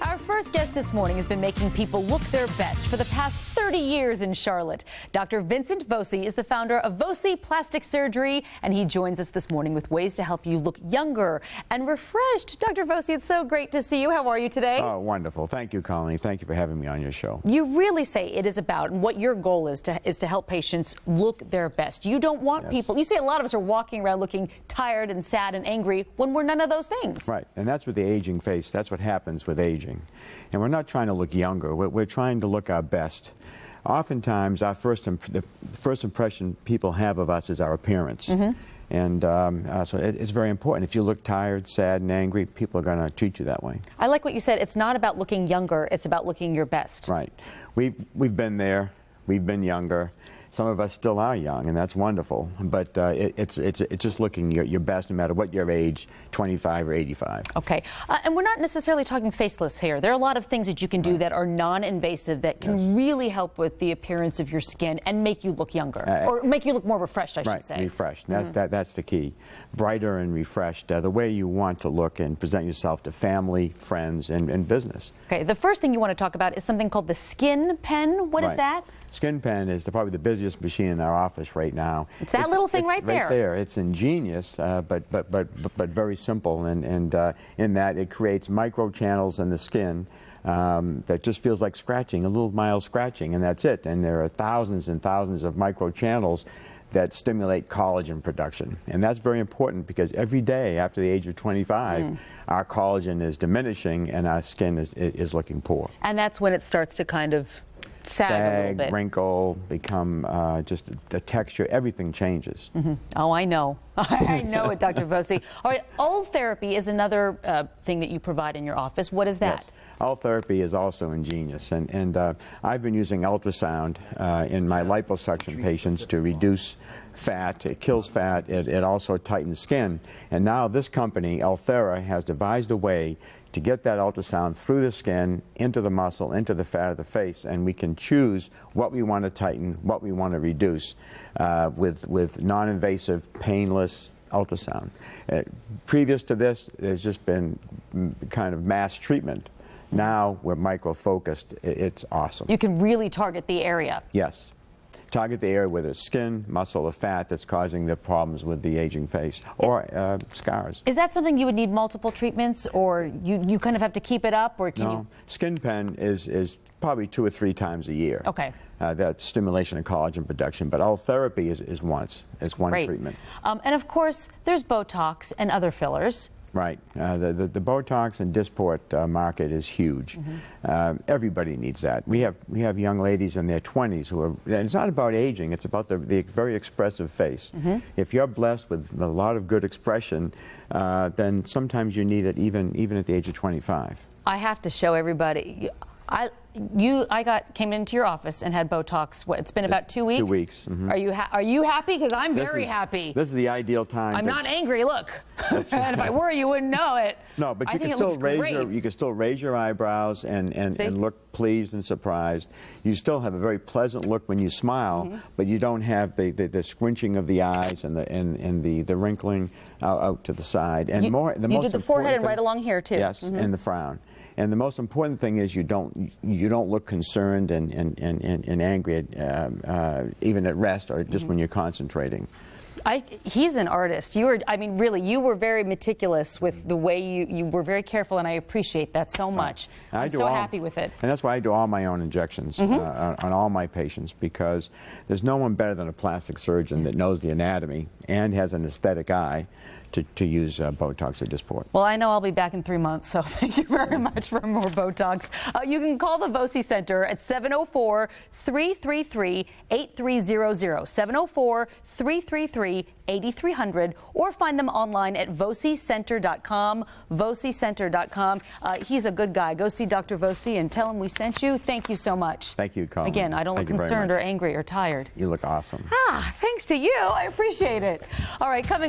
Our first guest this morning has been making people look their best for the past 30 years in Charlotte. Dr. Vincent Voci is the founder of Voci Plastic Surgery, and he joins us this morning with ways to help you look younger and refreshed. Dr. Voci, it's so great to see you. How are you today? Oh, wonderful. Thank you, Colleen. Thank you for having me on your show. You really say it is about, and what your goal is to help patients look their best. You don't want people, you say a lot of us are walking around looking tired and sad and angry when we're none of those things. Right, and that's with the aging face. That's what happens with aging. And we're not trying to look younger. We're trying to look our best. Oftentimes, the first impression people have of us is our appearance. And so it's very important. If you look tired, sad, and angry, people are going to treat you that way. I like what you said. It's not about looking younger. It's about looking your best. Right. We've been there. We've been younger. Some of us still are young, and that's wonderful. But it's just looking your best, no matter what your age, 25 or 85. Okay. And we're not necessarily talking faceless hair. There are a lot of things that you can do that are non-invasive that can really help with the appearance of your skin and make you look younger, or make you look more refreshed, I should say. Right, refreshed. That's the key. Brighter and refreshed, the way you want to look and present yourself to family, friends, and business. Okay. The first thing you want to talk about is something called the Skin Pen. What is that? Skin Pen is probably the busiest machine in our office right now. It's that little thing right there. Right there. It's ingenious, but very simple, and in that it creates micro channels in the skin that just feels like scratching, a little mild scratching, and that's it. And there are thousands and thousands of micro channels that stimulate collagen production. And that's very important because every day after the age of 25, our collagen is diminishing and our skin is looking poor. And that's when it starts to kind of sag a little bit. Wrinkle, become just the texture, everything changes. Oh, I know. I know it, Dr. Voci. All right, Ultherapy is another thing that you provide in your office. What is that? Yes. Ultherapy is also ingenious, and I've been using ultrasound in my liposuction patients to reduce fat. It kills fat. It also tightens skin. And now this company, Ulthera, has devised a way to get that ultrasound through the skin, into the muscle, into the fat of the face, and we can choose what we want to tighten, what we want to reduce with non-invasive, painless ultrasound. Previous to this, there's just been kind of mass treatment. Now we're micro-focused. It's awesome. You can really target the area. Yes. Target the area where there's skin, muscle, or fat that's causing the problems with the aging face, or scars. Is that something you would need multiple treatments, or you kind of have to keep it up, or can you? Skin Pen is probably 2 or 3 times a year. Okay. That stimulation of collagen production, but Ultherapy is once. It's one treatment. And of course, there's Botox and other fillers. Right. The Botox and Dysport market is huge. Everybody needs that. We have young ladies in their 20s who are, and it's not about aging, it's about the very expressive face. If you're blessed with a lot of good expression, then sometimes you need it even at the age of 25. I have to show everybody. I came into your office and had Botox. What, it's been about 2 weeks? 2 weeks. Are you happy? Because I'm very happy. This is the ideal time. I'm not angry. Look, and if I were, you wouldn't know it. No, but you can still raise your eyebrows and look pleased and surprised. You still have a very pleasant look when you smile, but you don't have the squinching of the eyes and the wrinkling out to the side. And you did the forehead and right along here too. Yes, and the frown. And the most important thing is you don't look concerned and angry even at rest or just when you're concentrating. He's an artist. I mean, really, you were very meticulous with the way you were very careful, and I appreciate that so much. I'm so happy with it. And that's why I do all my own injections on all my patients, because there's no one better than a plastic surgeon that knows the anatomy and has an aesthetic eye to use Botox or Dysport. Well, I know I'll be back in 3 months, so thank you very much for more Botox. You can call the Voci Center at 704-333-8300, 704-333-8300, or find them online at vocicenter.com, vocicenter.com. He's a good guy. Go see Dr. Voci and tell him we sent you. Thank you so much. Thank you, Colin. Again, I don't look concerned or angry or tired. You look awesome. Thanks to you. I appreciate it. All right, coming up.